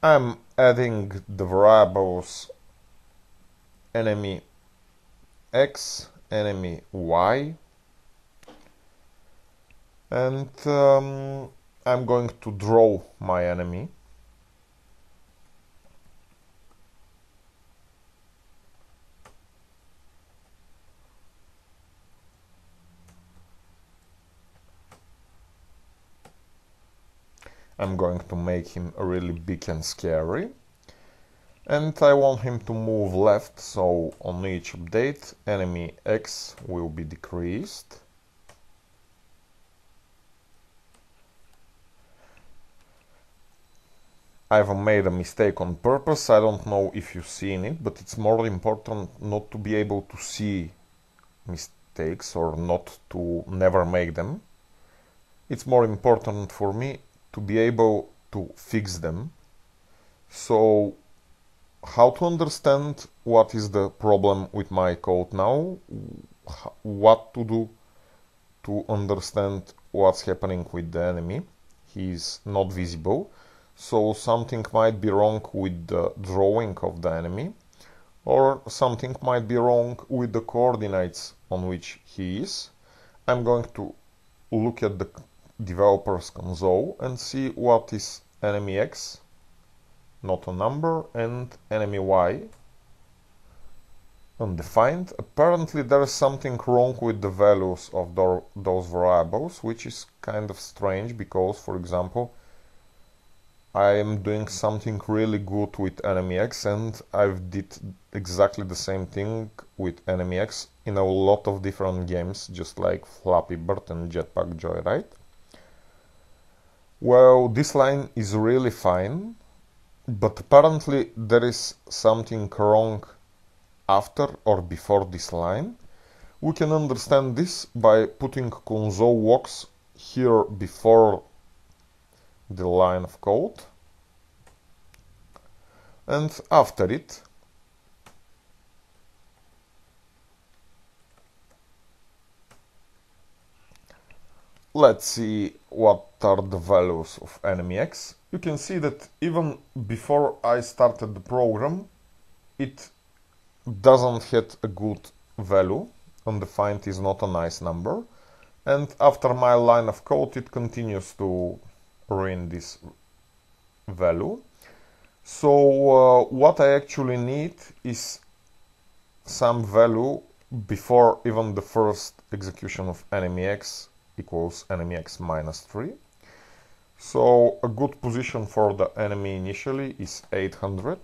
I'm adding the variables enemy X, enemy Y, and I'm going to draw my enemy. I'm going to make him really big and scary. And I want him to move left, so on each update, enemy X will be decreased. I've made a mistake on purpose. I don't know if you've seen it, but it's more important not to be able to see mistakes or not to never make them. It's more important for me to be able to fix them. So how to understand what is the problem with my code now, what to do to understand what's happening with the enemy. He's not visible, so something might be wrong with the drawing of the enemy, or something might be wrong with the coordinates on which he is. I'm going to look at the developer's console and see what is enemy X, not a number, and enemy Y, undefined. Apparently there is something wrong with the values of those variables, which is kind of strange because, for example, I am doing something really good with enemy X and I've did exactly the same thing with enemy X in a lot of different games, just like Flappy Bird and Jetpack Joyride. Well, this line is really fine, but apparently there is something wrong after or before this line. We can understand this by putting console logs here before the line of code and after it. Let's see what are the values of enemy X. You can see that even before I started the program, it doesn't hit a good value. Undefined is not a nice number. And after my line of code, it continues to ruin this value. So what I actually need is some value before even the first execution of enemy X equals enemy X minus 3. So a good position for the enemy initially is 800.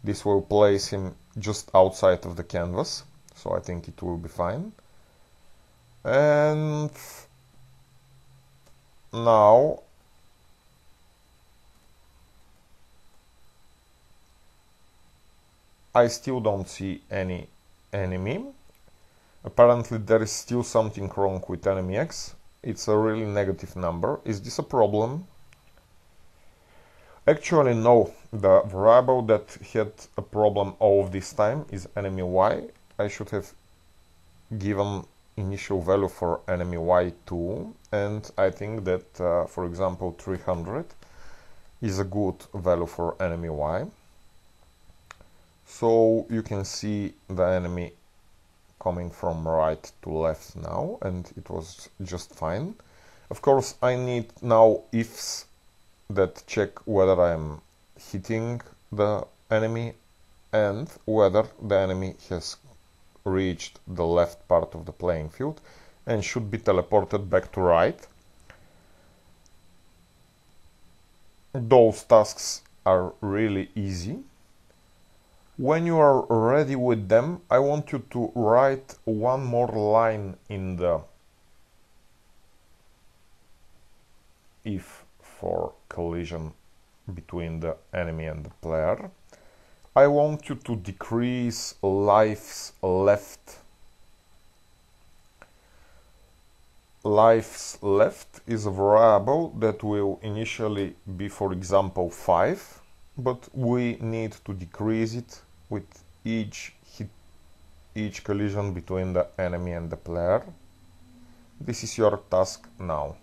This will place him just outside of the canvas, so I think it will be fine. And now I still don't see any enemy. Apparently there is still something wrong with enemy X. It's a really negative number. Is this a problem? Actually no. The variable that had a problem all of this time is enemy Y. I should have given initial value for enemy Y2, and I think that for example 300 is a good value for enemy Y. So you can see the enemy coming from right to left now, and it was just fine. Of course, I need now ifs that check whether I'm hitting the enemy and whether the enemy has reached the left part of the playing field and should be teleported back to right. Those tasks are really easy. When you are ready with them, I want you to write one more line in the if for collision between the enemy and the player. I want you to decrease lives left. Lives left is a variable that will initially be, for example, 5. But we need to decrease it with each collision between the enemy and the player. This is your task now.